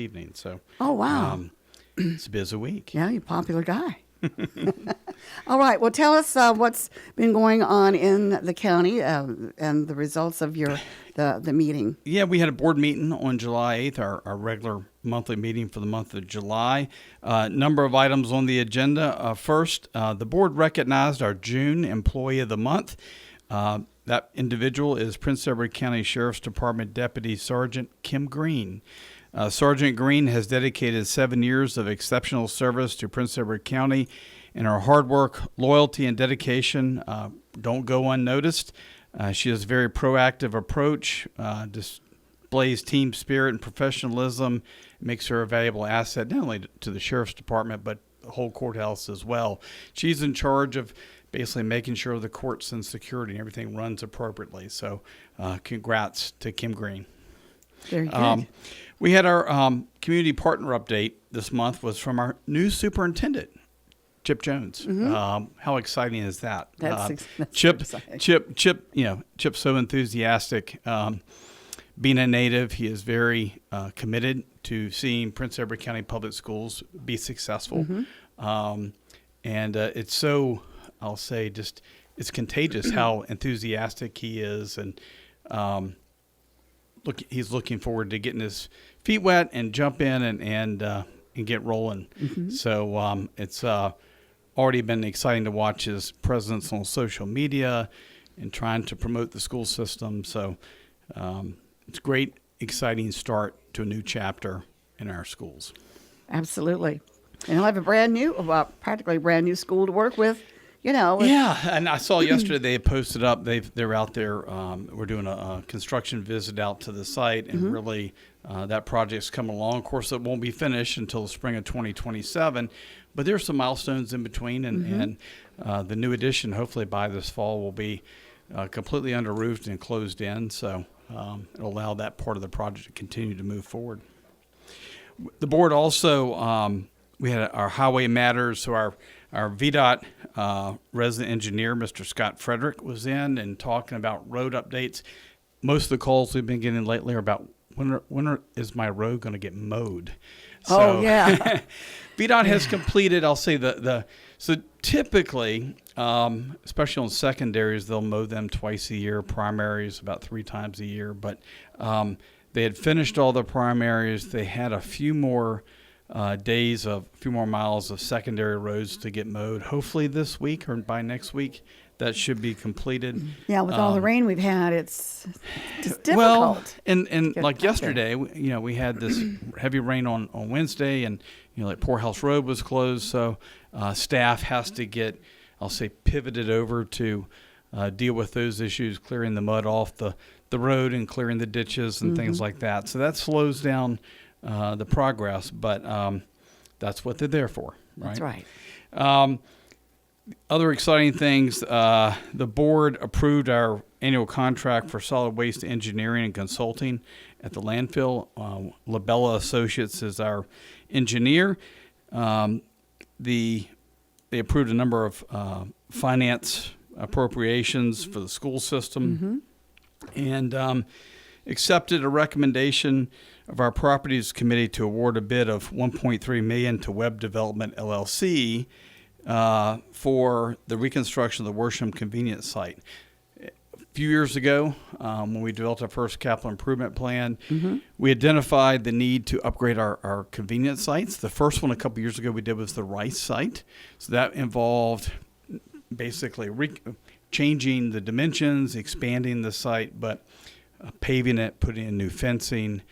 evening. So, Oh, wow. It's a busy week. Yeah, you're a popular guy. All right. Well, tell us what's been going on in the county and the results of the meeting. Yeah, we had a board meeting on July 8th, our regular monthly meeting for the month of July. Number of items on the agenda. First, the board recognized our June Employee of the Month. That individual is Prince Edward County Sheriff's Department Deputy Sergeant Kim Green. Sergeant Green has dedicated 7 years of exceptional service to Prince Edward County, and her hard work, loyalty, and dedication don't go unnoticed. She has a very proactive approach, displays team spirit and professionalism, makes her a valuable asset not only to the Sheriff's Department but the whole courthouse as well. She's in charge of basically making sure the courts and security and everything runs appropriately. So congrats to Kim Green. Very good. We had our community partner update this month was from our new superintendent, Chip Jones. Mm-hmm. How exciting is that? That's Chip, exciting. Chip's so enthusiastic. Being a native, he is very committed to seeing Prince Edward County Public Schools be successful. Mm-hmm. And it's so, I'll say, just it's contagious how enthusiastic he is. And he's looking forward to getting his feet wet and jump in and get rolling. Mm-hmm. So it's already been exciting to watch his presence on social media and trying to promote the school system. So it's a great, exciting start to a new chapter in our schools. Absolutely. And he'll have practically a brand new school to work with. Yeah, and I saw yesterday they posted up. They're out there. We're doing a construction visit out to the site, and really that project's coming along. Of course, it won't be finished until the spring of 2027, but there's some milestones in between, and the new addition, hopefully by this fall, will be completely under-roofed and closed in. So it'll allow that part of the project to continue to move forward. The board also we had our Highway Matters, so our VDOT resident engineer, Mr. Scott Frederick, was in and talking about road updates. Most of the calls we've been getting lately are about when is my road going to get mowed? So, yeah. VDOT has completed, I'll say, so typically, especially on secondaries, they'll mow them twice a year. Primaries about 3 times a year. But they had finished all the primaries. They had a few more miles of secondary roads to get mowed. Hopefully this week or by next week, that should be completed. Yeah, with all the rain we've had, it's just difficult. Well, and like yesterday, we had this heavy rain on Wednesday, and like Poorhouse Road was closed, so staff has to get, I'll say, pivoted over to deal with those issues, clearing the mud off the road and clearing the ditches and things like that. So that slows down the progress, but that's what they're there for, right? That's right. Other exciting things, the board approved our annual contract for solid waste engineering and consulting at the landfill. Labella Associates is our engineer. They approved a number of finance appropriations for the school system and accepted a recommendation of our properties committee to award a bid of $1.3 million to Web Development LLC for the reconstruction of the Worsham Convenience Site. A few years ago, when we developed our first capital improvement plan, we identified the need to upgrade our convenience sites. The first one a couple years ago we did was the Rice site. So that involved basically changing the dimensions, expanding the site, but paving it, putting in new fencing,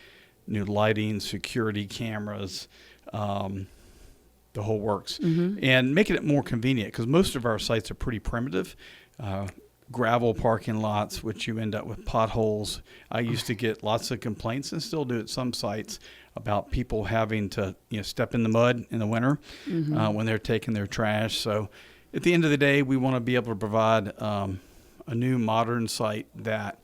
new lighting, security cameras, the whole works, and making it more convenient because most of our sites are pretty primitive. Gravel parking lots, which you end up with potholes. I used to get lots of complaints and still do at some sites about people having to step in the mud in the winter when they're taking their trash. So at the end of the day, we want to be able to provide a new modern site that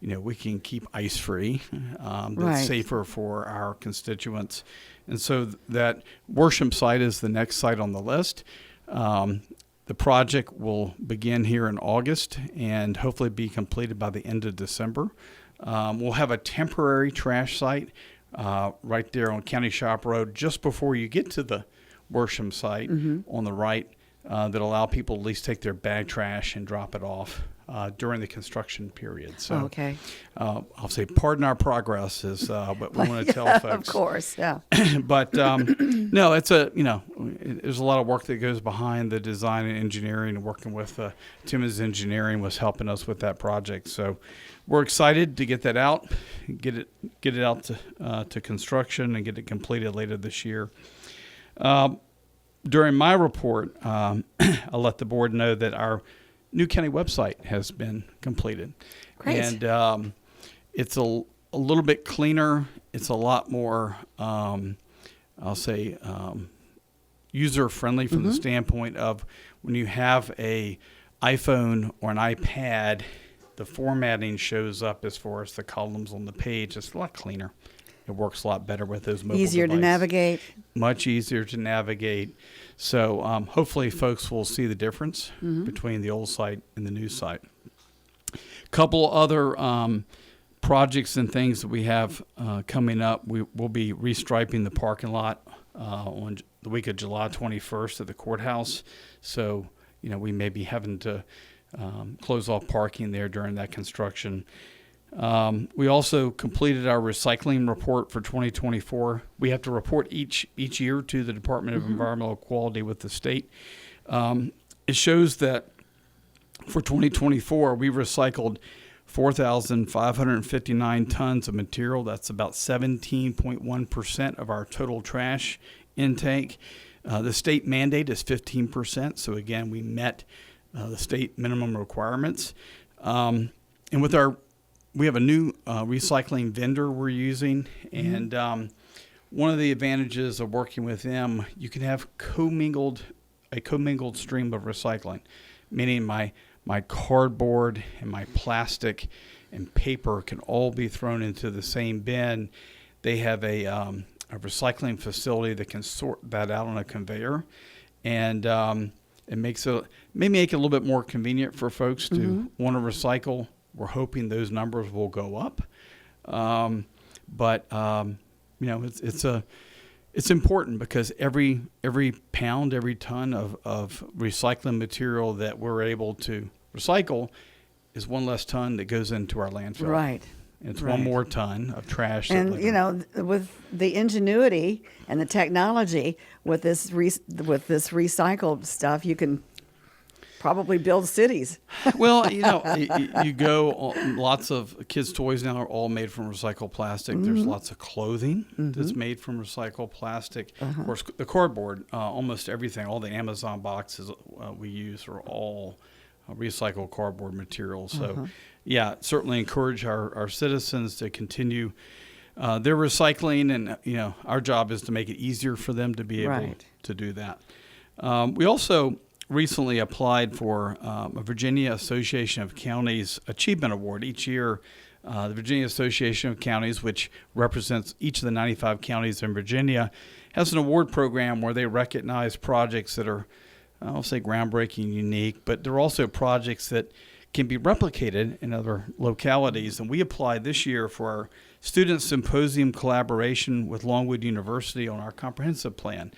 we can keep ice-free, that's safer for our constituents. And so that Worsham site is the next site on the list. The project will begin here in August and hopefully be completed by the end of December. We'll have a temporary trash site right there on County Shop Road, just before you get to the Worsham site on the right, that allow people to at least take their bag trash and drop it off during the construction period. So, Okay. I'll say, pardon our progress is what we want to tell folks. Of course, yeah. But no, it's there's a lot of work that goes behind the design and engineering, and working with Timmons Engineering was helping us with that project. So we're excited to get that out, get it out to construction and get it completed later this year. During my report, I'll let the board know that our new county website has been completed. Great. And it's a little bit cleaner. It's a lot more, I'll say, user-friendly from the standpoint of when you have a iPhone or an iPad, the formatting shows up as far as the columns on the page. It's a lot cleaner. It works a lot better with those mobile Easier to devices. navigate. Much easier to navigate. So hopefully folks will see the difference between the old site and the new site. A couple other projects and things that we have coming up. We will be restriping the parking lot on the week of July 21st at the courthouse. So, we may be having to close off parking there during that construction. We also completed our recycling report for 2024. We have to report each year to the Department of Environmental Quality with the state. It shows that for 2024, we recycled 4,559 tons of material. That's about 17.1% of our total trash intake. The state mandate is 15%. So again, we met the state minimum requirements. And we have a new recycling vendor we're using, and one of the advantages of working with them, you can have a commingled stream of recycling, meaning my cardboard and my plastic and paper can all be thrown into the same bin. They have a recycling facility that can sort that out on a conveyor, and it makes it may make it a little bit more convenient for folks to want to recycle. We're hoping those numbers will go up, but it's important because every pound, every ton of recycling material that we're able to recycle is one less ton that goes into our landfill. Right. It's Right. one more ton of trash. And with the ingenuity and the technology with this recycled stuff, you can probably build cities. Well, you go, lots of kids' toys now are all made from recycled plastic. There's lots of clothing that's made from recycled plastic. Of course, the cardboard, almost everything, all the Amazon boxes we use are all recycled cardboard materials. So, certainly encourage our citizens to continue their recycling, and our job is to make it easier for them to be able to do that. We also recently applied for a Virginia Association of Counties Achievement Award. Each year, the Virginia Association of Counties, which represents each of the 95 counties in Virginia, has an award program where they recognize projects that are, I'll say, groundbreaking, unique, but they're also projects that can be replicated in other localities. And we applied this year for our Student Symposium collaboration with Longwood University on our comprehensive plan.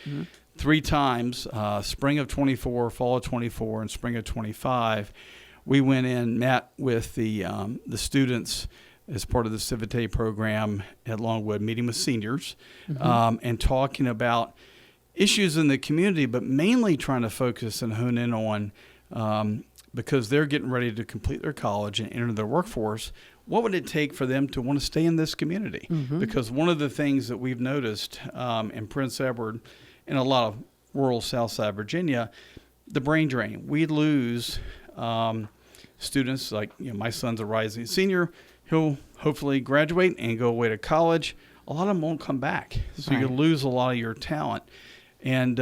3 times, spring of 24, fall of 24, and spring of 25, we went in, met with the students as part of the Civitate program at Longwood, meeting with seniors, and talking about issues in the community, but mainly trying to focus and hone in on, because they're getting ready to complete their college and enter their workforce, what would it take for them to want to stay in this community? Because one of the things that we've noticed in Prince Edward, in a lot of rural Southside Virginia, the brain drain. We lose students like, my son's a rising senior. He'll hopefully graduate and go away to college. A lot of them won't come back. So you lose a lot of your talent. And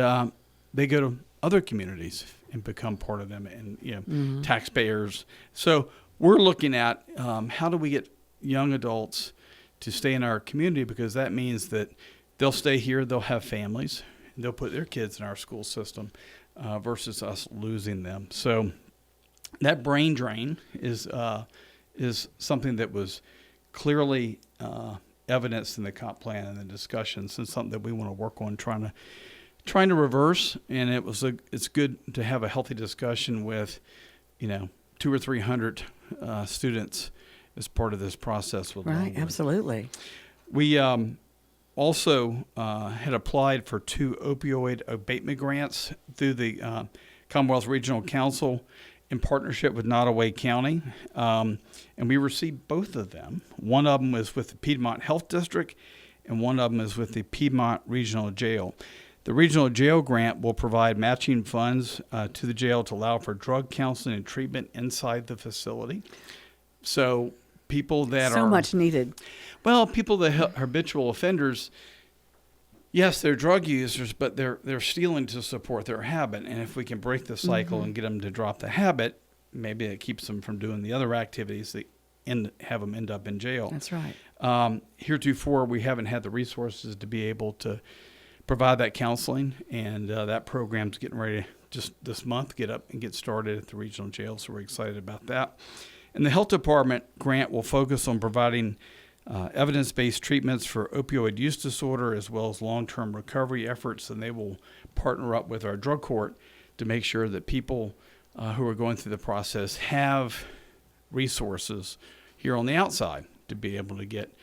they go to other communities and become part of them, and taxpayers. So we're looking at how do we get young adults to stay in our community, because that means that they'll stay here, they'll have families, they'll put their kids in our school system versus us losing them. So that brain drain is something that was clearly evidenced in the comp plan and the discussions, and something that we want to work on trying to reverse. And it's good to have a healthy discussion with, 200 or 300 students as part of this process with Right, Longwood. absolutely. We also had applied for 2 opioid abatement grants through the Commonwealth Regional Council in partnership with Nottoway County, and we received both of them. One of them was with the Piedmont Health District, and one of them is with the Piedmont Regional Jail. The Regional Jail Grant will provide matching funds to the jail to allow for drug counseling and treatment inside the facility. So people that So much needed. Well, people that are habitual offenders, yes, they're drug users, but they're stealing to support their habit. And if we can break the cycle and get them to drop the habit, maybe it keeps them from doing the other activities that have them end up in jail. That's right. Heretofore, we haven't had the resources to be able to provide that counseling, and that program's getting ready to just this month get up and get started at the regional jail, so we're excited about that. And the health department grant will focus on providing evidence-based treatments for opioid use disorder as well as long-term recovery efforts, and they will partner up with our drug court to make sure that people who are going through the process have resources here on the outside to be able to get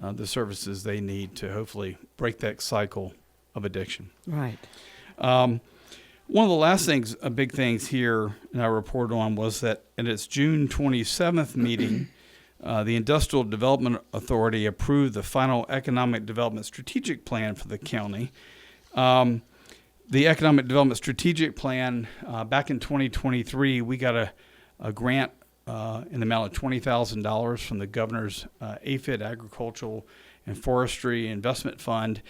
the services they need to hopefully break that cycle of addiction. Right. One of the last big things here in our report on was that at its June 27th meeting, the Industrial Development Authority approved the final Economic Development Strategic Plan for the county. The Economic Development Strategic Plan, back in 2023, we got a grant in the amount of $20,000 from the governor's AFID, Agricultural and Forestry Investment Fund,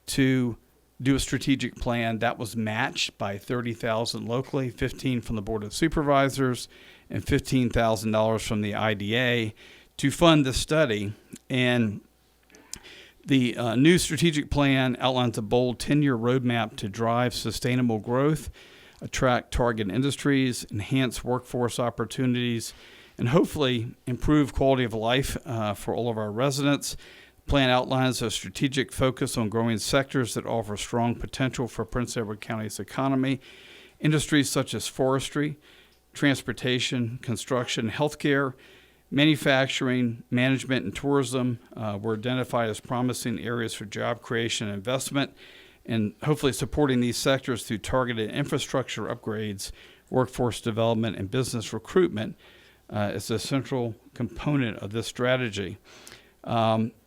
to do a strategic plan. That was matched by $30,000 locally, $15,000 from the Board of Supervisors, and $15,000 from the IDA to fund the study. And the new strategic plan outlines a bold 10-year roadmap to drive sustainable growth, attract target industries, enhance workforce opportunities, and hopefully improve quality of life for all of our residents. The plan outlines a strategic focus on growing sectors that offer strong potential for Prince Edward County's economy. Industries such as forestry, transportation, construction, healthcare, manufacturing, management, and tourism were identified as promising areas for job creation and investment, and hopefully supporting these sectors through targeted infrastructure upgrades, workforce development, and business recruitment is a central component of this strategy.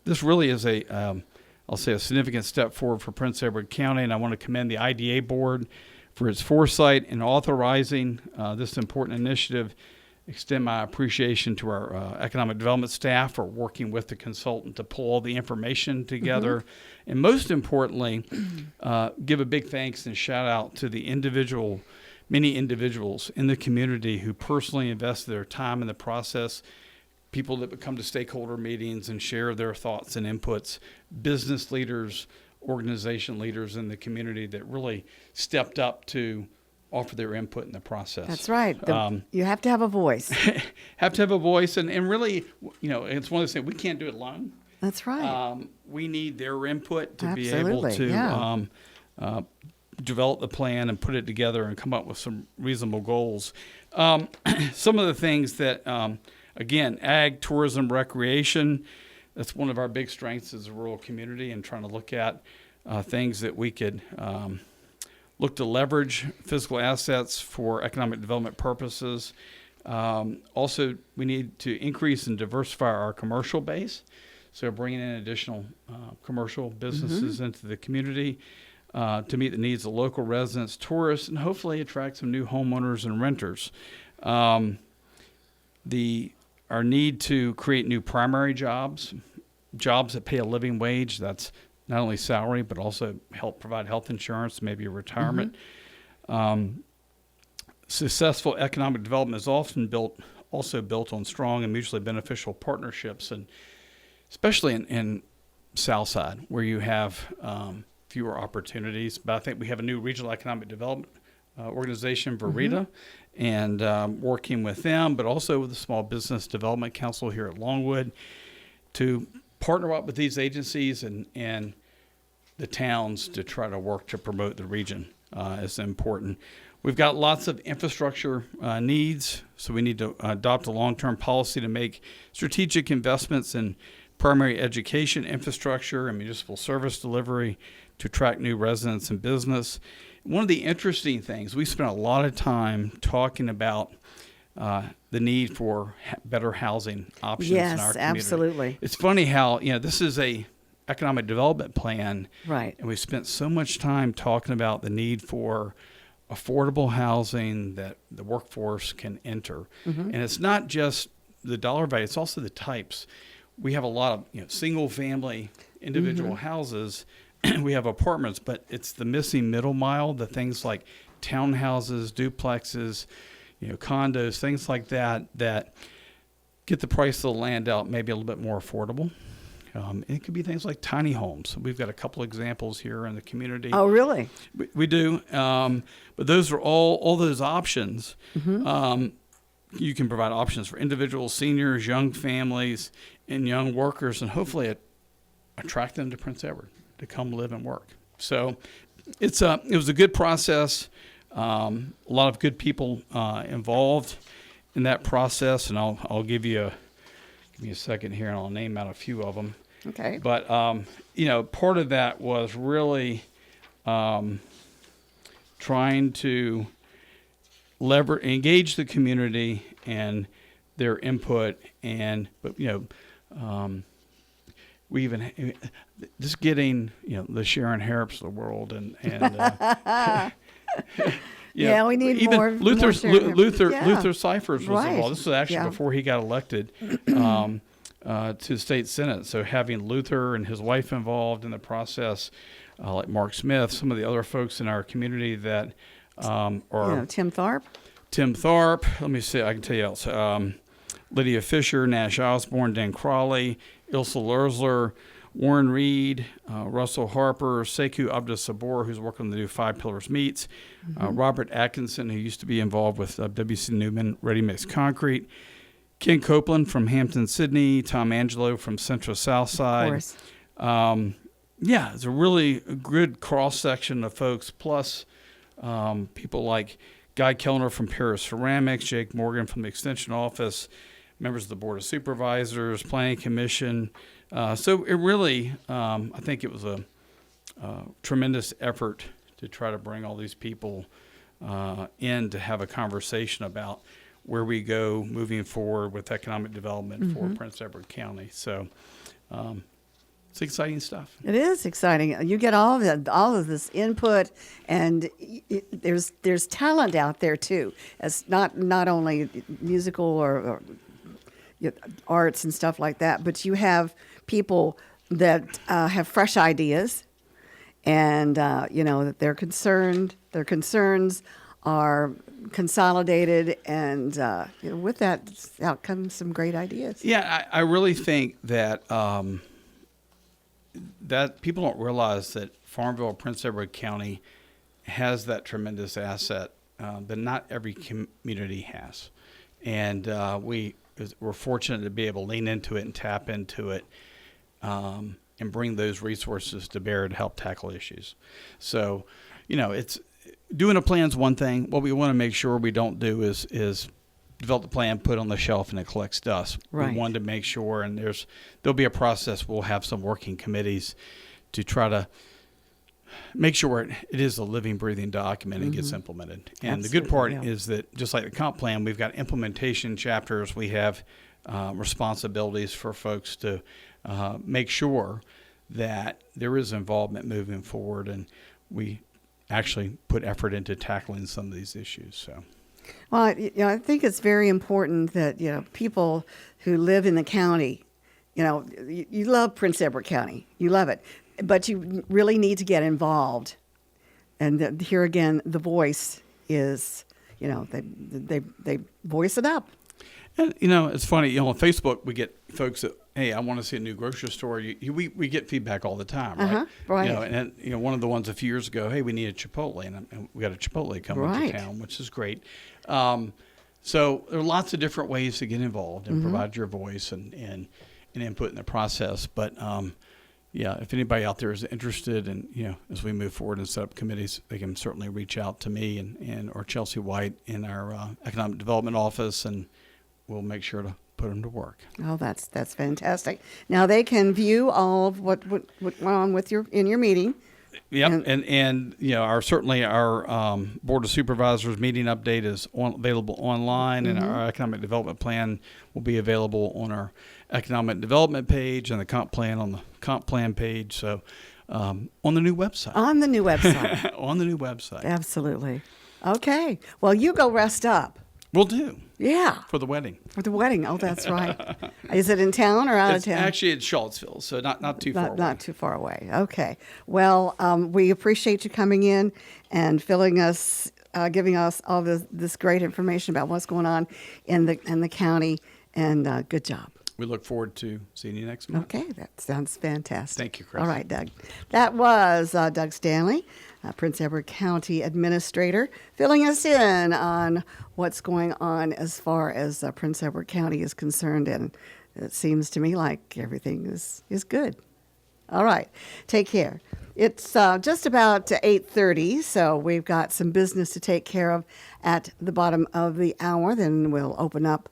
This really is I'll say a significant step forward for Prince Edward County, and I want to commend the IDA board for its foresight in authorizing this important initiative. Extend my appreciation to our economic development staff for working with the consultant to pull all the information together. And most importantly, give a big thanks and shout out to the many individuals in the community who personally invested their time in the process, people that come to stakeholder meetings and share their thoughts and inputs, business leaders, organization leaders in the community that really stepped up to offer their input in the process. That's right. You have to have a voice. Have to have a voice, and really, it's one of those things, we can't do it alone. That's right. We need their input to Absolutely, be able to develop the plan and put it together and come up with some reasonable goals. Some of the things that, again, ag, tourism, recreation, that's one of our big strengths as a rural community, and trying to look at things that we could look to leverage physical assets for economic development purposes. Also, we need to increase and diversify our commercial base. So bringing in additional commercial businesses into the community to meet the needs of local residents, tourists, and hopefully attract some new homeowners and renters. Our need to create new primary jobs that pay a living wage, that's not only salary, but also help provide health insurance, maybe a retirement. Successful economic development is often also built on strong and mutually beneficial partnerships, and especially in Southside, where you have fewer opportunities. But I think we have a new regional economic development organization, VDOT, and working with them, but also with the Small Business Development Council here at Longwood to partner up with these agencies and the towns to try to work to promote the region is important. We've got lots of infrastructure needs, so we need to adopt a long-term policy to make strategic investments in primary education infrastructure and municipal service delivery to attract new residents and business. One of the interesting things, we spent a lot of time talking about the need for better housing options in our community. Yes, absolutely. It's funny how, this is a economic development plan. Right. And we spent so much time talking about the need for affordable housing that the workforce can enter. Mm-hmm. And it's not just the dollar value, it's also the types. We have a lot of single family individual Mm-hmm. houses. We have apartments, but it's the missing middle mile, the things like townhouses, duplexes, condos, things like that get the price of the land out maybe a little bit more affordable. It could be things like tiny homes. We've got a couple examples here in the community. Oh, really? We do. But those are all those options. Mm-hmm. You can provide options for individuals, seniors, young families, and young workers, and hopefully attract them to Prince Edward to come live and work. So it was a good process. A lot of good people involved in that process, and I'll give you a second here, and I'll name out a few of them. Okay. But part of that was really trying to engage the community and their input, we even just getting the Sharon Harrops of the world and Yeah, we need even more. Luther Yeah. Cyphers was Right. involved. This was actually before he got elected to the state senate. So having Luther and his wife involved in the process, like Mark Smith, some of the other folks in our community that are Tim Tharp. Tim Tharp. Let me see. I can tell you else. Lydia Fisher, Nash Osborne, Dan Crawley, Ilsa Lersler, Warren Reed, Russell Harper, Sekou Abdus Sabor, who's working on the new Five Pillars Meats, Robert Atkinson, who used to be involved with W.C. Newman Ready Mix Concrete, Ken Copeland from Hampton, Sydney, Tom Angelo from Central Southside. Of course. It's a really good cross-section of folks, plus people like Guy Kellner from Paris Ceramics, Jake Morgan from the Extension Office, members of the Board of Supervisors, Planning Commission. So it really, I think it was a tremendous effort to try to bring all these people in to have a conversation about where we go moving forward with economic development for Prince Edward County. So it's exciting stuff. It is exciting. You get all of this input, and there's talent out there too. As not only musical or arts and stuff like that, but you have people that have fresh ideas, and that their concerns are consolidated, and with that out comes some great ideas. Yeah, I really think that that people don't realize that Farmville, Prince Edward County, has that tremendous asset that not every community has, and we're fortunate to be able to lean into it and tap into it, and bring those resources to bear to help tackle issues. So, it's doing a plan's one thing. What we want to make sure we don't do is develop the plan, put it on the shelf, and it collects dust. Right. We wanted to make sure, and there'll be a process. We'll have some working committees to try to make sure it is a living, breathing document and gets implemented. And the good part is that just like the comp plan, we've got implementation chapters. We have responsibilities for folks to make sure that there is involvement moving forward, and we actually put effort into tackling some of these issues. So. Well, I think it's very important that people who live in the county, you love Prince Edward County, you love it, but you really need to get involved. And here again, the voice is, they voice it up. And it's funny. On Facebook, we get folks that, hey, I want to see a new grocery store. We get feedback all the time, right? Right. And one of the ones a few years ago, hey, we need a Chipotle, and we got a Chipotle coming to town, which is great. So there are lots of different ways to get involved and provide your voice, and and input in the process. But yeah, if anybody out there is interested, and as we move forward and set up committees, they can certainly reach out to me and or Chelsea White in our economic development office, and we'll make sure to put them to work. Oh, that's fantastic. Now they can view all of what went on in your meeting. Yep, and our Board of Supervisors meeting update is available online, and our economic development plan will be available on our economic development page, and the comp plan on the comp plan page. So on the new website. On the new website. On the new website. Absolutely. Okay. Well, you go rest up. Will do. Yeah. For the wedding. For the wedding. Oh, that's right. Is it in town or out of town? Actually, it's Charlottesville, so not too far away. Not too far away. Okay. Well, we appreciate you coming in and giving us all this great information about what's going on in the county. And good job. We look forward to seeing you next month. Okay, that sounds fantastic. Thank you, Chris. All right, Doug. That was Doug Stanley, Prince Edward County Administrator, filling us in on what's going on as far as Prince Edward County is concerned. And it seems to me like everything is good. All right, take care. It's just about 8:30, so we've got some business to take care of at the bottom of the hour. Then we'll open up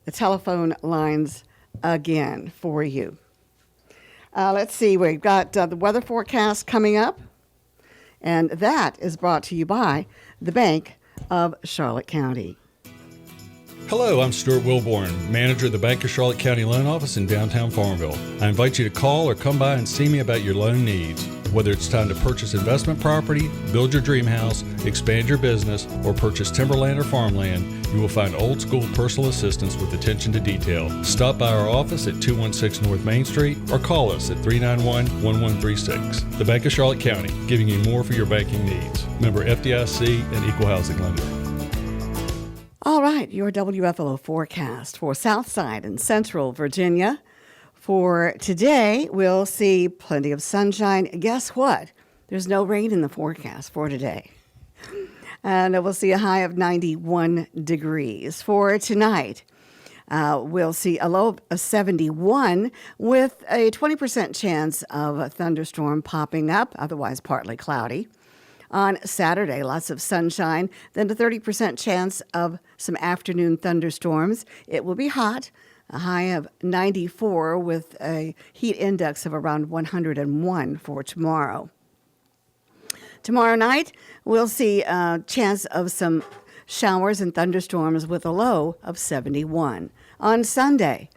the telephone lines again for you. Let's see, we've got the weather forecast coming up, and that is brought to you by the Bank of Charlotte County. Hello, I'm Stuart Wilborn, manager of the Bank of Charlotte County Loan Office in downtown Farmville. I invite you to call or come by and see me about your loan needs. Whether it's time to purchase investment property, build your dream house, expand your business, or purchase timberland or farmland, you will find old school personal assistance with attention to detail. Stop by our office at 216 North Main Street or call us at 391-1136. The Bank of Charlotte County, giving you more for your banking needs. Member FDIC and Equal Housing Lender. All right, your WFLO forecast for Southside and Central Virginia. For today, we'll see plenty of sunshine. Guess what? There's no rain in the forecast for today. And we'll see a high of 91 degrees. For tonight, we'll see a low of 71 with a 20% chance of a thunderstorm popping up, otherwise partly cloudy. On Saturday, lots of sunshine, then a 30% chance of some afternoon thunderstorms. It will be hot, a high of 94 with a heat index of around 101 for tomorrow. Tomorrow night, we'll see a chance of some showers and thunderstorms with a low of 71. On Sunday,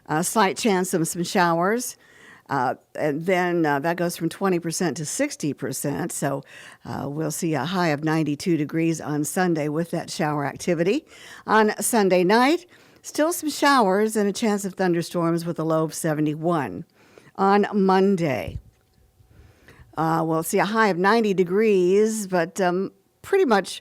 a slight chance of some showers. And then that goes from 20% to 60%. So we'll see a high of 92 degrees on Sunday with that shower activity. On Sunday night, still some showers and a chance of thunderstorms with a low of 71. On Monday, we'll see a high of 90 degrees, but pretty much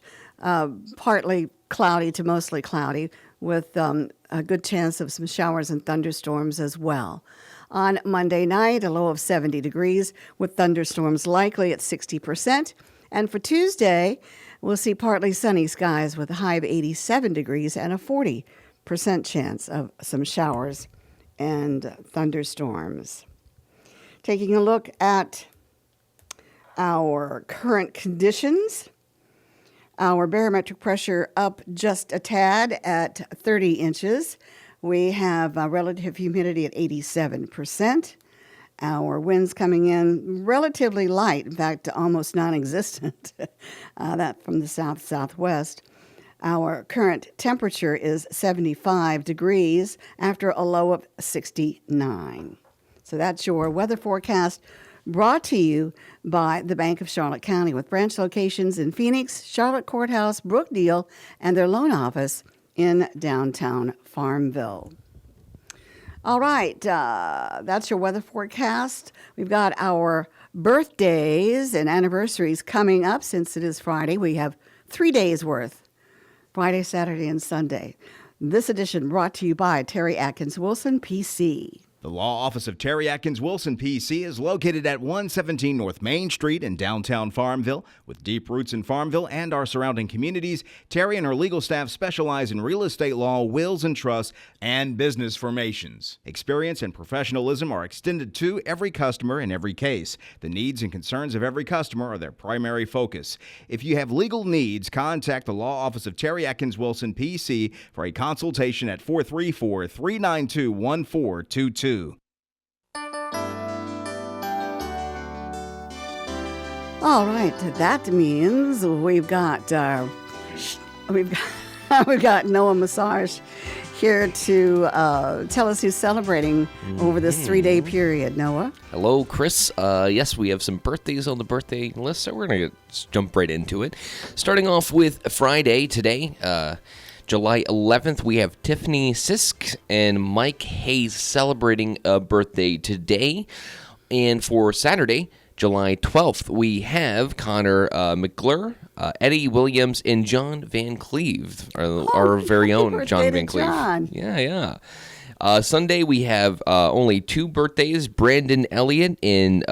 partly cloudy to mostly cloudy with a good chance of some showers and thunderstorms as well. On Monday night, a low of 70 degrees with thunderstorms likely at 60%. And for Tuesday, we'll see partly sunny skies with a high of 87 degrees and a 40% chance of some showers and thunderstorms. Taking a look at our current conditions, our barometric pressure up just a tad at 30 inches. We have relative humidity at 87%. Our winds coming in relatively light, in fact, almost non-existent, that from the south-southwest. Our current temperature is 75 degrees after a low of 69. So that's your weather forecast brought to you by the Bank of Charlotte County with branch locations in Phoenix, Charlotte Courthouse, Brookdale, and their loan office in downtown Farmville. All right, that's your weather forecast. We've got our birthdays and anniversaries coming up. Since it is Friday, we have 3 days worth, Friday, Saturday, and Sunday. This edition brought to you by Terry Atkins Wilson, PC. The law office of Terry Atkins Wilson, PC, is located at 117 North Main Street in downtown Farmville. With deep roots in Farmville and our surrounding communities, Terry and her legal staff specialize in real estate law, wills and trusts, and business formations. Experience and professionalism are extended to every customer in every case. The needs and concerns of every customer are their primary focus. If you have legal needs, contact the law office of Terry Atkins Wilson, PC, for a consultation at 434-392-1422. All right, that means we've got we've got Noah Massage here to tell us who's celebrating over this 3-day period. Noah. Hello, Chris. Yes, we have some birthdays on the birthday list, so we're going to jump right into it. Starting off with Friday today, July 11th, we have Tiffany Sisk and Mike Hayes celebrating a birthday today. And for Saturday, July 12th, we have Connor McClure, Eddie Williams, and John Van Cleve, our very own John Van Cleve. John. Yeah. Sunday, we have only 2 birthdays, Brandon Elliott and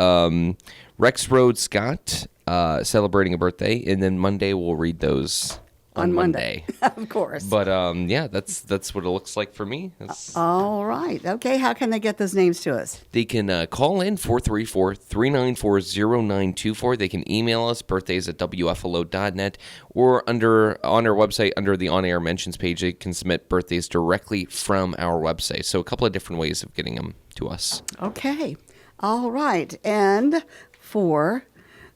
Rex Road Scott celebrating a birthday. And then Monday, we'll read those on Monday. Of course. But yeah, that's what it looks like for me. All right. Okay, how can they get those names to us? They can call in 434-394-0924. They can email us birthdays@wflo.net, or on our website under the on-air mentions page, they can submit birthdays directly from our website. So a couple of different ways of getting them to us. Okay. All right. And for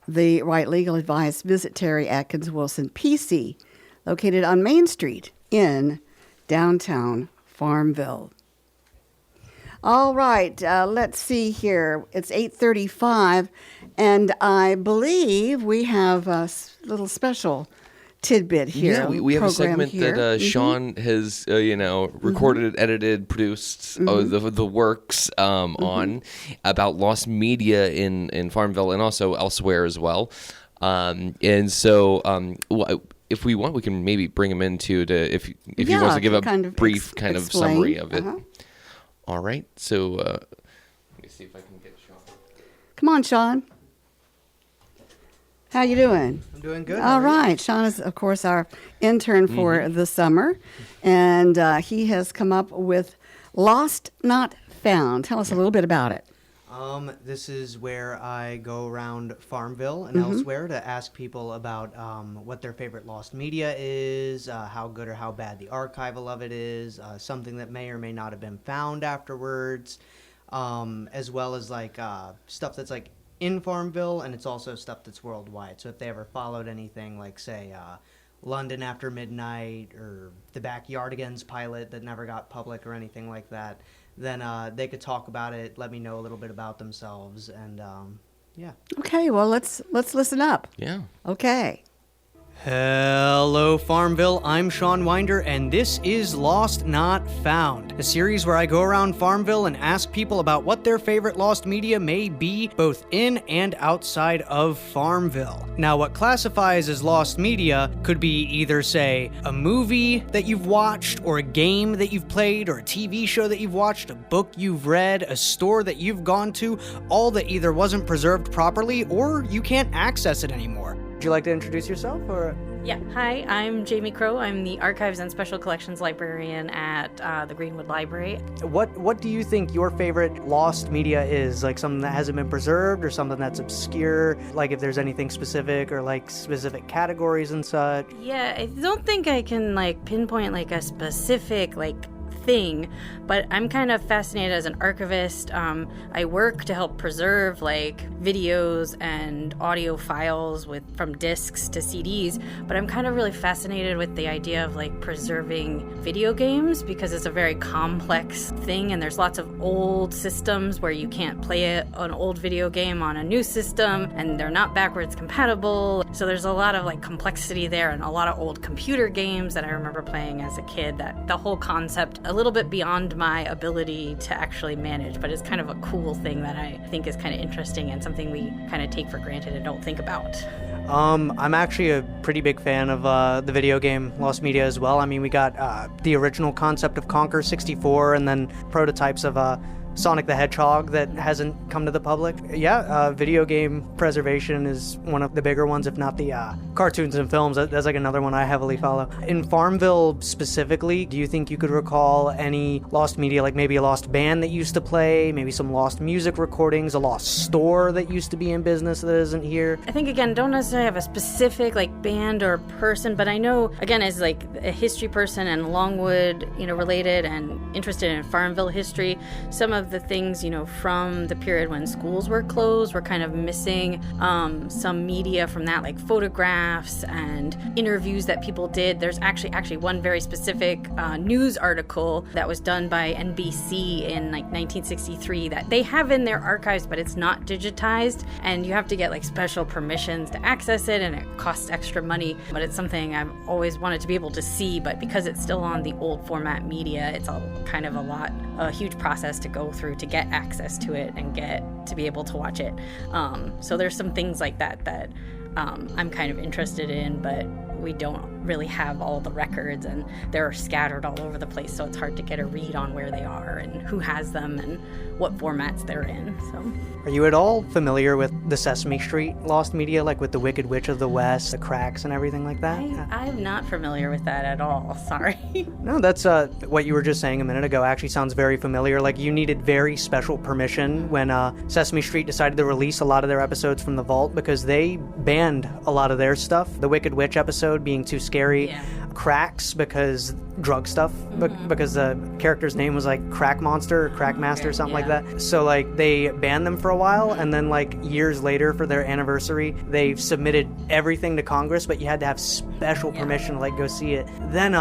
the right legal advice, visit Terry Atkins Wilson, PC, located on Main Street in downtown Farmville. All right, let's see here. It's 8:35, and I believe we have a little special tidbit here. Yeah, we have a program segment here. that Sean has, recorded, edited, produced the works on about lost media in Farmville and also elsewhere as well. And so if we want, we can maybe bring him into if he wants to give a brief kind of summary of it. All right, so let me see if I can get Sean. Come on, Sean. How you doing? I'm doing good. All right. Sean is, of course, our intern for the summer, and he has come up with Lost Not Found. Tell us a little bit about it. This is where I go around Farmville and elsewhere to ask people about what their favorite lost media is, how good or how bad the archival of it is, something that may or may not have been found afterwards, as well as like stuff that's like in Farmville, and it's also stuff that's worldwide. So if they ever followed anything like, say, London After Midnight or the Backyardigans pilot that never got public or anything like that, then they could talk about it, let me know a little bit about themselves, and yeah. Okay, well, let's listen up. Yeah. Okay. Hello, Farmville. I'm Sean Winder, and this is Lost Not Found, a series where I go around Farmville and ask people about what their favorite lost media may be, both in and outside of Farmville. Now, what classifies as lost media could be either, say, a movie that you've watched, or a game that you've played, or a TV show that you've watched, a book you've read, a store that you've gone to, all that either wasn't preserved properly or you can't access it anymore. Would you like to introduce yourself, or? Yeah, hi, I'm Jamie Crow. I'm the Archives and Special Collections Librarian at the Greenwood Library. What do you think your favorite lost media is? Like something that hasn't been preserved, or something that's obscure? Like if there's anything specific, or like specific categories and such? Yeah, I don't think I can like pinpoint like a specific like thing, but I'm kind of fascinated as an archivist. I work to help preserve like videos and audio files from discs to CDs, but I'm kind of really fascinated with the idea of like preserving video games, because it's a very complex thing, and there's lots of old systems where you can't play an old video game on a new system, and they're not backwards compatible. So there's a lot of like complexity there, and a lot of old computer games that I remember playing as a kid, that the whole concept a little bit beyond my ability to actually manage, but it's kind of a cool thing that I think is kind of interesting and something we kind of take for granted and don't think about. I'm actually a pretty big fan of the video game Lost Media as well. I mean, we got the original concept of Conquer 64, and then prototypes of Sonic the Hedgehog that hasn't come to the public. Yeah, video game preservation is one of the bigger ones, if not the cartoons and films. That's like another one I heavily follow. In Farmville specifically, do you think you could recall any lost media, like maybe a lost band that used to play, maybe some lost music recordings, a lost store that used to be in business that isn't here? I think, again, don't necessarily have a specific like band or person, but I know, again, as like a history person and Longwood, related and interested in Farmville history, some of the things, from the period when schools were closed were kind of missing some media from that, like photographs and interviews that people did. There's actually one very specific news article that was done by NBC in like 1963 that they have in their archives, but it's not digitized, and you have to get like special permissions to access it, and it costs extra money. But it's something I've always wanted to be able to see, but because it's still on the old format media, it's a huge process to go through to get access to it and get to be able to watch it. So there's some things like that I'm kind of interested in, but we don't really have all the records, and they're scattered all over the place, so it's hard to get a read on where they are and who has them and what formats they're in. So, are you at all familiar with the Sesame Street lost media, like with the Wicked Witch of the West, the Cracks, and everything like that? I'm not familiar with that at all. Sorry. No, that's what you were just saying a minute ago. Actually, sounds very familiar. Like you needed very special permission when Sesame Street decided to release a lot of their episodes from the vault because they banned a lot of their stuff. The Wicked Witch episode being too scary. Yeah. Cracks because drug stuff, because the character's name was like Crack Monster or Crack Master or something like that. So like they banned them for a while, and then like years later for their anniversary they submitted everything to Congress, but you had to have special permission to like go see it. Then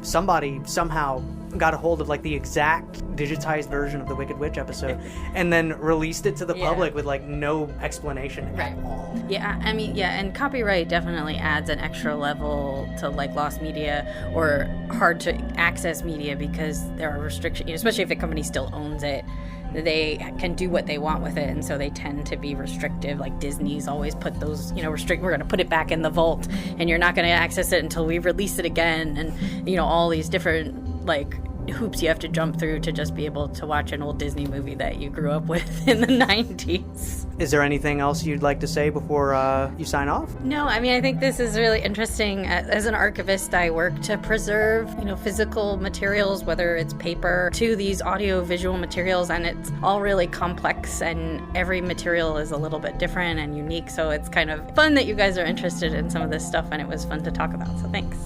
somebody somehow got a hold of like the exact digitized version of the Wicked Witch episode and then released it to the public with like no explanation at all. Yeah, I mean, and copyright definitely adds an extra level to like lost media or hard to access media because there are restrictions, especially if the company still owns it. They can do what they want with it, and so they tend to be restrictive. Like Disney's always put those, we're going to put it back in the vault, and you're not going to access it until we release it again, and all these different like hoops you have to jump through to just be able to watch an old Disney movie that you grew up with in the 90s. Is there anything else you'd like to say before you sign off? No, I mean, I think this is really interesting. As an archivist, I work to preserve, physical materials, whether it's paper to these audio-visual materials, and it's all really complex, and every material is a little bit different and unique, so it's kind of fun that you guys are interested in some of this stuff, and it was fun to talk about, so thanks.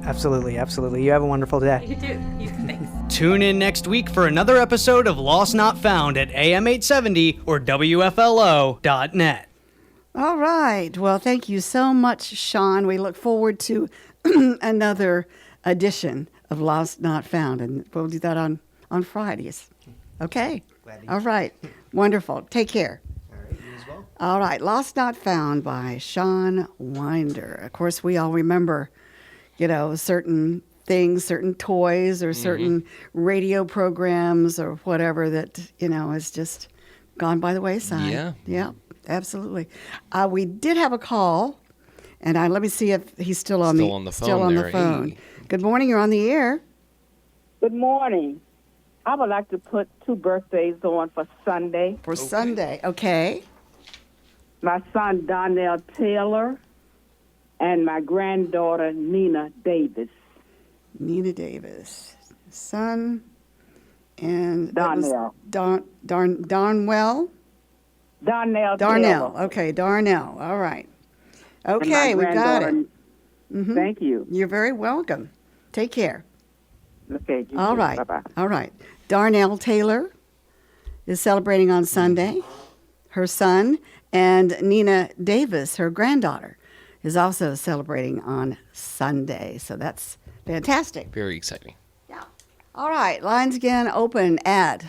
Absolutely, absolutely. You have a wonderful day. You too. Thanks. Tune in next week for another episode of Lost Not Found at AM 870 or WFLO.net. All right. Well, thank you so much, Sean. We look forward to another edition of Lost Not Found, and we'll do that on Fridays. Okay. All right. Wonderful. Take care. All right, you as well. All right. Lost Not Found by Sean Winder. Of course, we all remember, certain things, certain toys, or certain radio programs or whatever that, is just gone by the wayside. Yeah. Yeah, absolutely. We did have a call, and let me see if he's still on the phone. Still on the phone. Hey. Good morning. You're on the air. Good morning. I would like to put 2 birthdays on for Sunday. For Sunday. Okay. My son, Donnell Taylor, and my granddaughter, Nina Davis. Nina Davis. Son and Darnell. Darnell. Donnell Darnell. Taylor. Okay, Darnell. All right. And Okay, my we got it. granddaughter- Thank you. You're very welcome. Take care. Okay. you All too. right. Bye-bye. All right. Darnell Taylor is celebrating on Sunday. Her son, and Nina Davis, her granddaughter, is also celebrating on Sunday. So that's fantastic. Very exciting. Yeah. All right. Lines again open at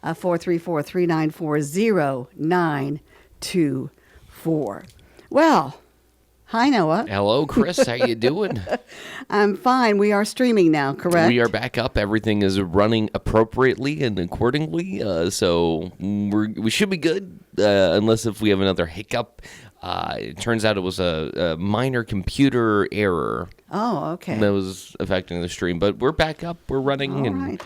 434-394-0924. Well, hi, Noah. Hello, Chris. How you doing? I'm fine. We are streaming now, correct? We are back up. Everything is running appropriately and accordingly. So we should be good, unless if we have another hiccup. It turns out it was a minor computer error Oh, okay. that was affecting the stream. But we're back up. We're running All and right.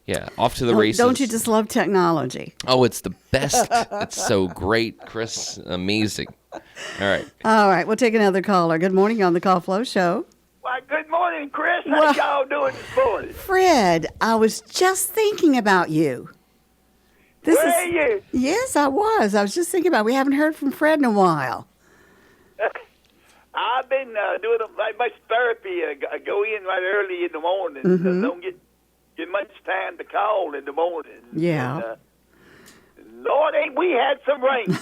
Yeah, off to the races. Don't you just love technology? Oh, it's the best. It's so great, Chris. Amazing. All right. All right, we'll take another caller. Good morning on the Call Flow Show. Why, good morning, Chris. How y'all doing this morning? Fred, I was just thinking about you. Where are you? Yes, I was. I was just thinking about. We haven't heard from Fred in a while. I've been doing much therapy. I go in right early in the morning. Don't get much time to call in the morning. Yeah. And, Lord, ain't we had some rain.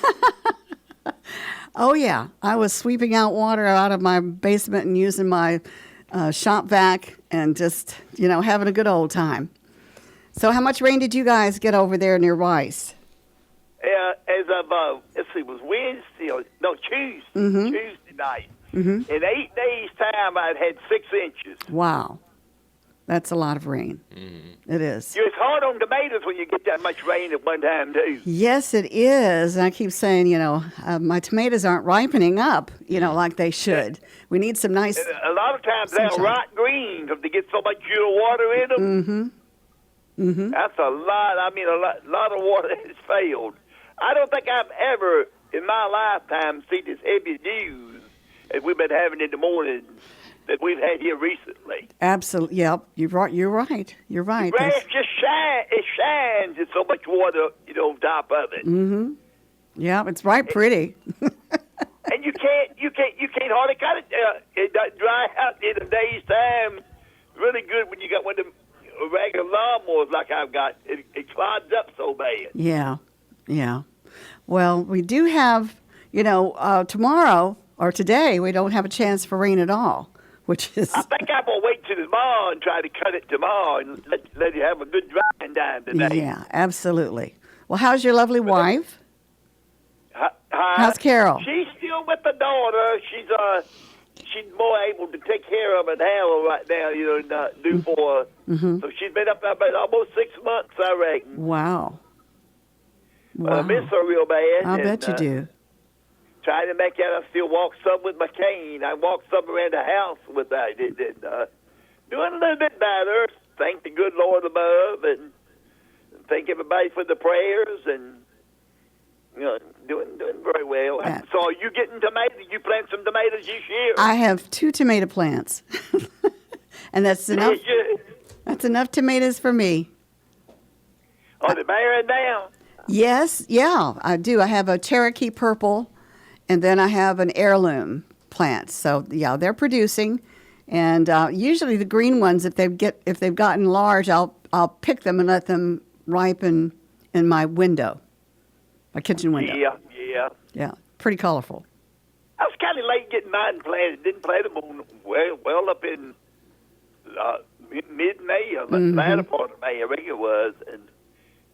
Oh, yeah. I was sweeping out water out of my basement and using my shop vac and just, having a good old time. So how much rain did you guys get over there near Rice? As of, it was Wednesday, Tuesday. Tuesday night. In 8 days' time, I'd had 6 inches. Wow. That's a lot of rain. It is. It's hard on tomatoes when you get that much rain at one time, too. Yes, it is. And I keep saying, my tomatoes aren't ripening up, like they should. We need some nice... A lot of times they'll rot green because they get so much water in them. That's a lot. I mean, a lot of water has failed. I don't think I've ever, in my lifetime, seen as heavy dews as we've been having in the mornings that we've had here recently. Absolutely. Yep. You're right. You're right. The grass just shines. There's so much water, on top of it. Yeah, it's right pretty. And you can't hardly cut it. It doesn't dry out in a day's time. Really good when you got one of them regular lawnmowers like I've got. It clogs up so bad. Yeah. Well, we do have, tomorrow or today, we don't have a chance for rain at all, which is... I think I'm going to wait till tomorrow and try to cut it tomorrow and let you have a good drying time today. Yeah, absolutely. Well, how's your lovely wife? How's Carol? She's still with the daughter. She's more able to take care of it now right now, not do for her. So she's been up there about almost 6 months, I reckon. Wow. I miss her real bad. I bet you do. Trying to make out I still walk some with my cane. I walk some around the house with that. Doing a little bit better. Thank the good Lord above and thank everybody for the prayers and doing very well. Yeah. So are you getting tomatoes? You plant some tomatoes this year? I have 2 tomato plants. And that's enough. That's enough tomatoes for me. Are they bearing down? Yes, yeah, I do. I have a Cherokee purple, and then I have an heirloom plant. So yeah, they're producing, and usually the green ones, if they've gotten large, I'll pick them and let them ripen in my window, my kitchen window. Yeah, pretty colorful. I was kind of late getting mine planted. Didn't plant them on well up in mid-May or latter part of May, I think it was, and.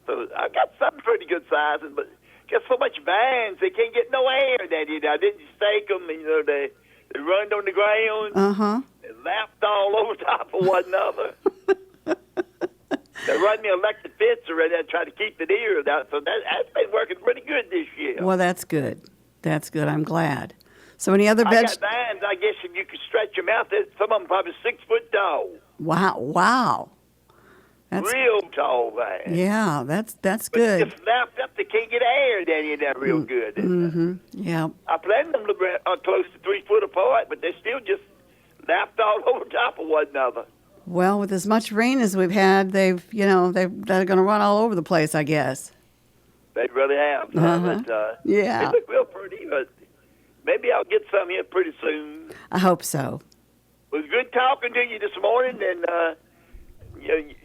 So I got some pretty good sizes, but got so much vines they can't get no air. I didn't stake them, and they run on the ground and lapped all over top of one another. They run the electric fence around there and try to keep the deer out. So that's been working pretty good this year. Well, that's good. That's good. I'm glad. So any other I got vines. I guess if you could stretch them out, some of them probably 6 foot tall. Wow. That's real tall vines. Yeah, that's but good. Just lapped up, they can't get air down in there real good. Yeah. I planted them close to 3 foot apart, but they still just lapped all over top of one another. Well, with as much rain as we've had, they're going to run all over the place, I guess. They really have. But, yeah. They look real pretty, but maybe I'll get some here pretty soon. I hope so. It was good talking to you this morning, and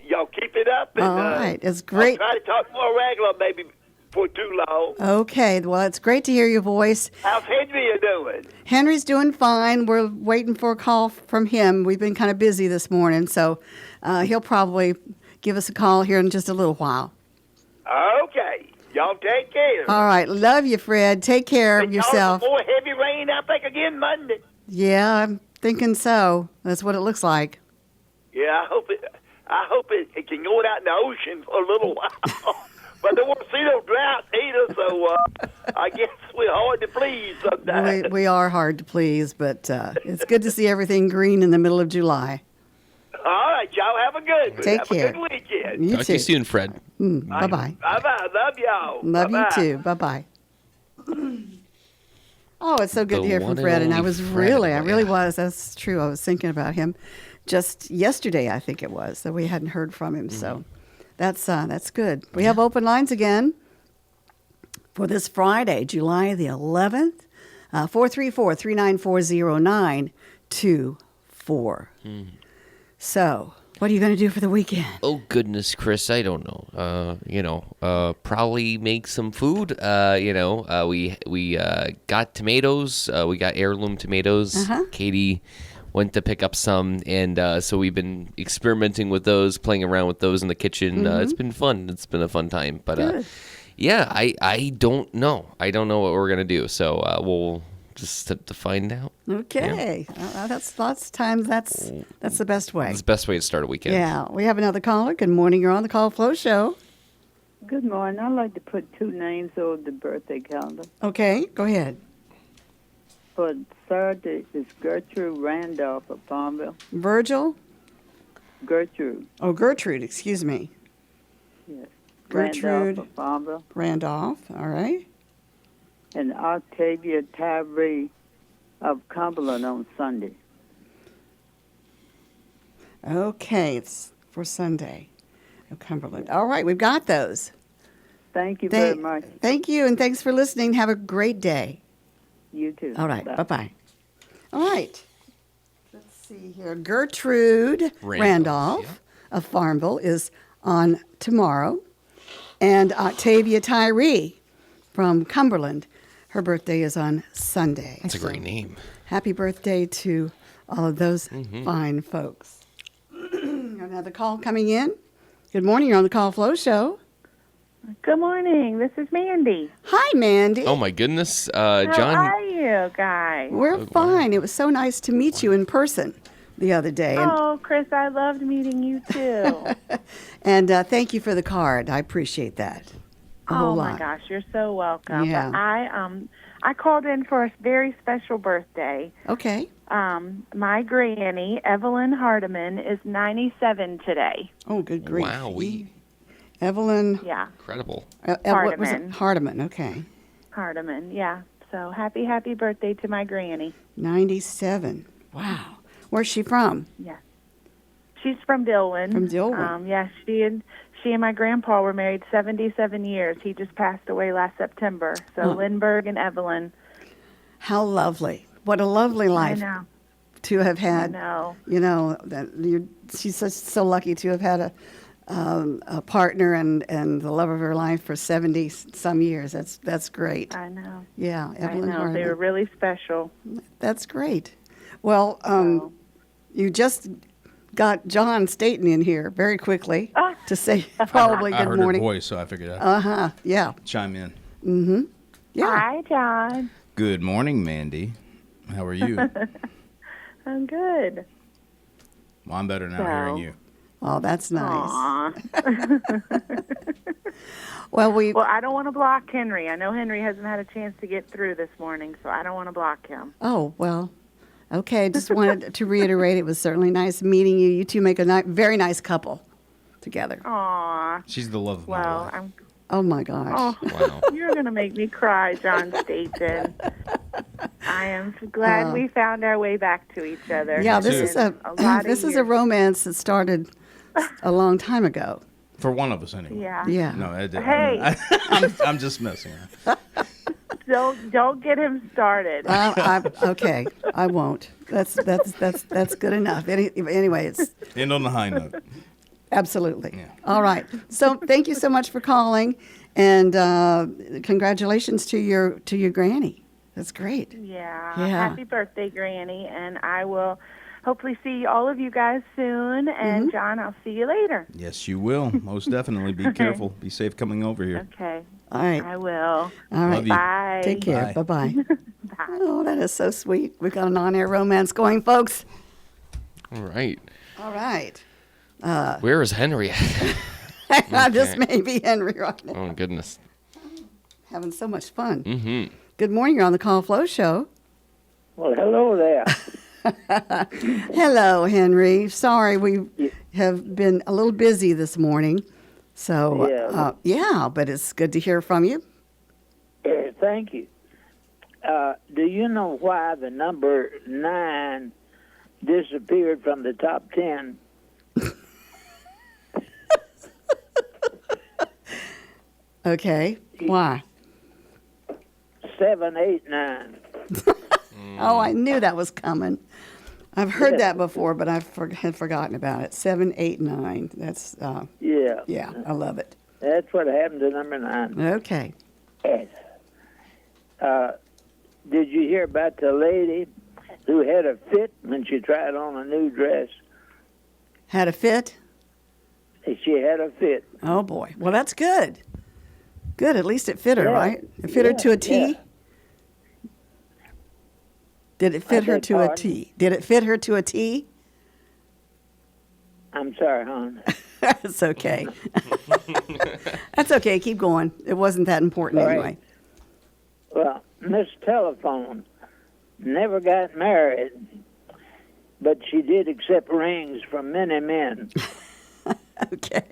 y'all keep it up. And, all right. It's great. I'll try to talk more regular maybe for too long. Okay. Well, it's great to hear your voice. How's Henry doing? Henry's doing fine. We're waiting for a call from him. We've been kind of busy this morning, so he'll probably give us a call here in just a little while. Okay. Y'all take care. All right. Love you, Fred. Take care of yourself. More heavy rain, I think, again Monday. Yeah, I'm thinking so. That's what it looks like. Yeah, I hope it can go out in the ocean for a little while. But they won't see no drought either, so I guess we're hard to please sometimes. We are hard to please, but it's good to see everything green in the middle of July. All right. right, y'all have a good one. Take have care. a good weekend. You Talk too. to you soon, Fred. Bye-bye. Bye-bye. Love y'all. Love Bye-bye. you too. Bye-bye. Oh, it's so good The to hear one from and Fred. And I only was Fred, really, I boy, really yeah. was. That's true. I was thinking about him just yesterday, I think it was, that we hadn't heard from him. So that's good. We have open lines again for this Friday, July the 11th, 434-394-0924. So, what are you going to do for the weekend? Oh goodness, Chris, I don't know. Probably make some food. We got tomatoes. We got heirloom tomatoes. Uh-huh. Katie went to pick up some, and so we've been experimenting with those, playing around with those in the kitchen. It's been fun. It's been a fun time. But Good. yeah, I don't know. I don't know what we're gonna do. So we'll just have to find out. Okay. That's lots of times that's the best way. It's the best way to start a weekend. Yeah. We have another caller. Good morning. You're on the Call Flow Show. Good morning. I'd like to put 2 names on the birthday calendar. Okay. Go ahead. For Saturday is Gertrude Randolph of Farmville. Virgil? Gertrude. Oh, Gertrude. Excuse me. Yes. Gertrude. Randolph of Farmville. Randolph. All right. And Octavia Tyree of Cumberland on Sunday. Okay. It's for Sunday. of Cumberland. All right. We've got those. Thank you very much. Thank you, and thanks for listening. Have a great day. You too. All right. Bye. Bye-bye. All right. Let's see here. Gertrude Randolph of Farmville is on tomorrow. And Octavia Tyree from Cumberland, her birthday is on Sunday. That's a great name. Happy birthday to all of those fine folks. Another call coming in. Good morning. You're on the Call Flow Show. Good morning. This is Mandy. Hi, Mandy. Oh, my goodness. How John. are you guys? We're fine. It was so nice to meet you in person the other day. And, Oh, Chris, I loved meeting you too. and thank you for the card. I appreciate that. A whole Oh my lot. gosh, you're so welcome. Yeah. But I called in for a very special birthday. Okay. My granny, Evelyn Hardiman, is 97 today. Oh, good grief. Wow. Evelyn. Yeah, Incredible. What was it? Hardiman. Okay. Hardiman. Yeah. So happy birthday to my granny. 97. Wow. Where's she from? Yeah. She's from Dillwyn. From Dillwyn. Yeah, she and my grandpa were married 77 years. He just passed away last September. So Oh. Lindbergh and Evelyn. How lovely. What a lovely life I know. to have had. I know. You know, she's so lucky to have had a partner and the love of her life for 70 some years. That's great. I know. Yeah, I Evelyn know. Hardiman. They were really special. That's great. Well, you just got John Staten in here very quickly to say probably I good heard morning. her voice, so I figured I'd Yeah. chime in. Yeah. Hi, John. Good morning, Mandy. How are you? I'm good. Well, I'm better now So- hearing you. Oh, that's nice. Aw. Well, Well, I don't want to block Henry. I know Henry hasn't had a chance to get through this morning, so I don't want to block him. Oh, well, okay. Just wanted to reiterate it was certainly nice meeting you. You two make a very nice couple together. Aw. She's the love of my Well, life. Oh, my gosh. Oh, Wow. you're going to make me cry, John Staten. I am glad we found our way back to each other. Yeah, It's this is been lot of this is a years. romance that started a long time ago. For one of us, anyway. Yeah. Yeah. No, Hey. I'm just messing around. Don't get him started. Okay, I won't. That's good enough. Anyway, it's End on the high note. absolutely. Yeah. All right. So thank you so much for calling, and congratulations to your granny. That's great. Yeah. Yeah. Happy birthday, Granny. And I will hopefully see all of you guys soon. And, John, I'll see you later. Yes, you will. Most definitely. Be careful. Be safe coming over here. Okay. All right. I will. All right. Love you. Bye. Take care. Bye. Bye-bye. Bye. Oh, that is so sweet. We've got an on-air romance going, folks. All right. All right. Where is Henry at? This may be Henry right now. Oh, goodness. Having so much fun. Mm-hmm. Good morning. You're on the Call Flow Show. Well, hello there. Hello, Henry. Sorry, have been a little busy this morning. So, Yeah. but it's good to hear from you. Thank you. Do you know why the number 9 disappeared from the top 10? Okay. Why? 7, 8, 9. Oh, I knew that was coming. I've heard that before, but I had forgotten about it. 7, 8, 9. That's Yeah. I love it. That's what happened to number 9. Okay. Did you hear about the lady who had a fit when she tried on a new dress? Had a fit? She had a fit. Oh boy. Well, that's good. Good. At least it fit her, Yeah. right? It fit her to a T. Yeah. Did it fit I her beg to a pardon? T? Did it fit her to a T? I'm sorry, hon. That's okay. That's okay. Keep going. It wasn't that important All right. anyway. Well, Miss Telephone never got married, but she did accept rings from many men. Okay.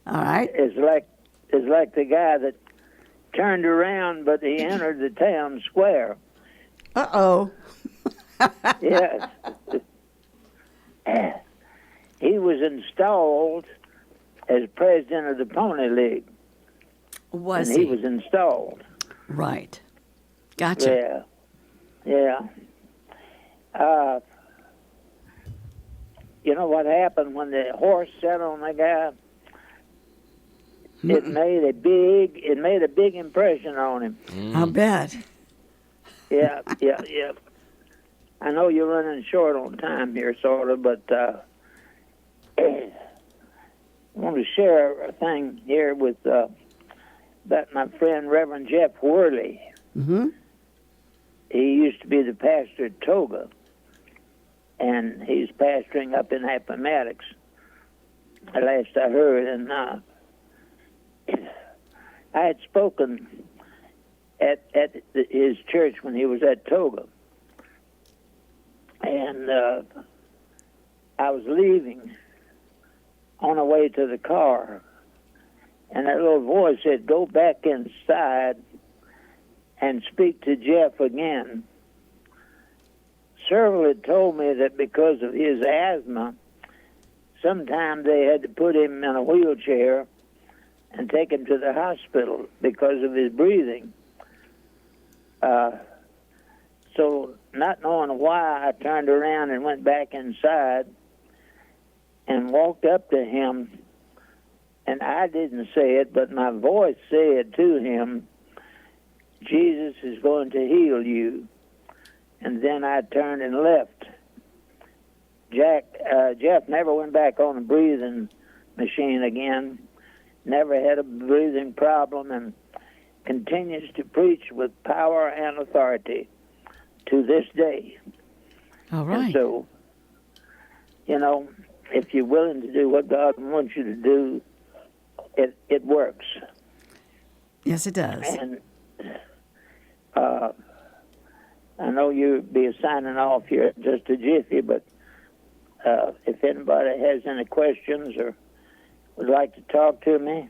All right. It's like the guy that turned around, but he entered the town square. Uh-oh. Yes. He was installed as president of the Pony League. Was and he? he was installed. Right. Gotcha. Yeah. You know what happened when the horse sat on the guy? It made a big impression on him. I'll bet. Yeah. I know you're running short on time here, sort of, but I want to share a thing here with about my friend Reverend Jeff Worley. Mm-hmm. He used to be the pastor at Toga, and he's pastoring up in Appomattox. Last I heard, and I had spoken at his church when he was at Toga, and I was leaving on the way to the car, and that little voice said, "Go back inside and speak to Jeff again." Several had told me that because of his asthma, sometimes they had to put him in a wheelchair and take him to the hospital because of his breathing. So not knowing why, I turned around and went back inside and walked up to him, and I didn't say it, but my voice said to him, "Jesus is going to heal you." And then I turned and left. Jeff never went back on a breathing machine again, never had a breathing problem, and continues to preach with power and authority to this day. All right. And so, if you're willing to do what God wants you to do, it works. Yes, it does. And I know you'll be signing off here in just a jiffy, but if anybody has any questions or would like to talk to me,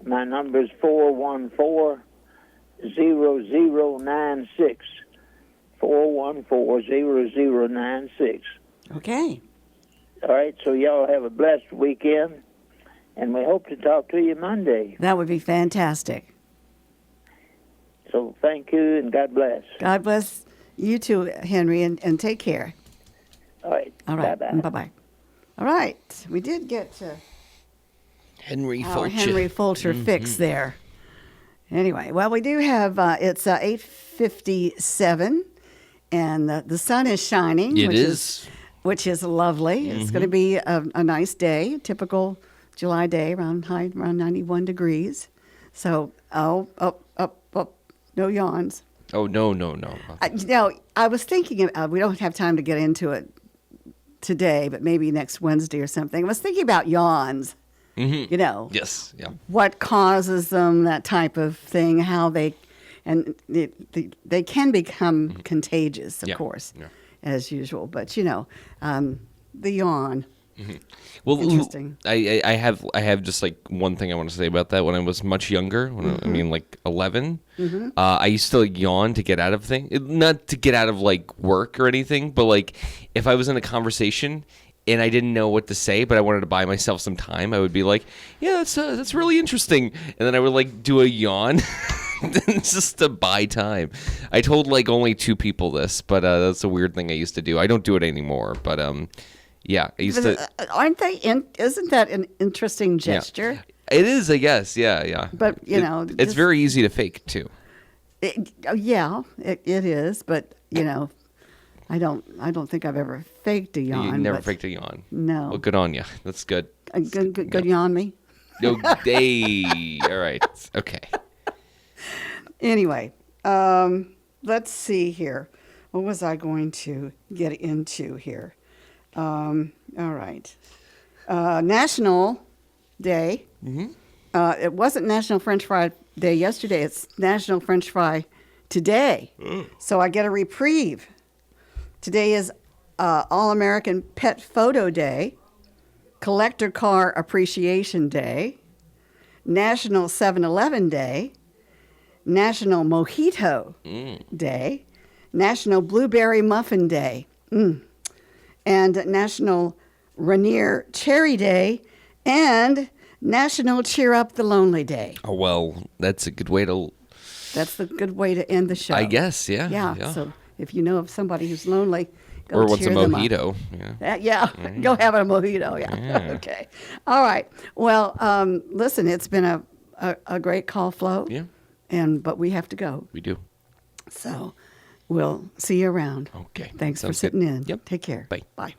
my number is 414-0096. 414-0096. Okay. All right, so y'all have a blessed weekend, and we hope to talk to you Monday. That would be fantastic. So thank you, and God bless. God bless you too, Henry, and take care. All right. All right. Bye-bye. Bye-bye. All right. We did get to Henry our Fulcher. Henry Fulcher fix there. Anyway, well, we do have, it's 8:57, and the sun is shining. It is. Which is lovely. It's going to be a nice day, typical July day, around 91 degrees. So, up, no yawns. Oh, no. I was thinking, we don't have time to get into it today, but maybe next Wednesday or something. I was thinking about yawns, Yes, yeah. what causes them, that type of thing, how they can become contagious, of Yeah, course, yeah. as usual. But, the yawn. Well, Interesting. I have just like one thing I want to say about that. When I was much younger, I mean like 11, I used to yawn to get out of things, not to get out of like work or anything, but like if I was in a conversation and I didn't know what to say, but I wanted to buy myself some time, I would be like, yeah, that's really interesting, and then I would like do a yawn. Just to buy time. I told like only 2 people this, but that's a weird thing I used to do. I don't do it anymore, but yeah, I used to. Aren't they? Isn't that an interesting gesture? Yeah. It is, I guess. Yeah. But it's just, very easy to fake too. It is. But I don't think I've ever faked a yawn. You never faked a yawn. No. Well, good on you. That's good. Good yawn me. No, day. All right. Okay. Anyway, let's see here. What was I going to get into here? All right. National Day. It wasn't National French Fry Day yesterday. It's National French Fry today. So I get a reprieve. Today is All-American Pet Photo Day, Collector Car Appreciation Day, National 7-Eleven Day, National Mojito Day, National Blueberry Muffin Day, and National Rainier Cherry Day, and National Cheer Up the Lonely Day. Oh, well, that's a good way to... That's the good way to end the show. I guess, yeah. Yeah, so if you know of somebody who's lonely, go or wants a cheer them mojito. up. Go have a mojito, yeah. Okay. All right. Well, listen, it's been a great call, Flo. Yeah. But we have to go. We do. So we'll see you around. Okay. Thanks for Sounds sitting good. in. Yep. Take care. Bye. Bye.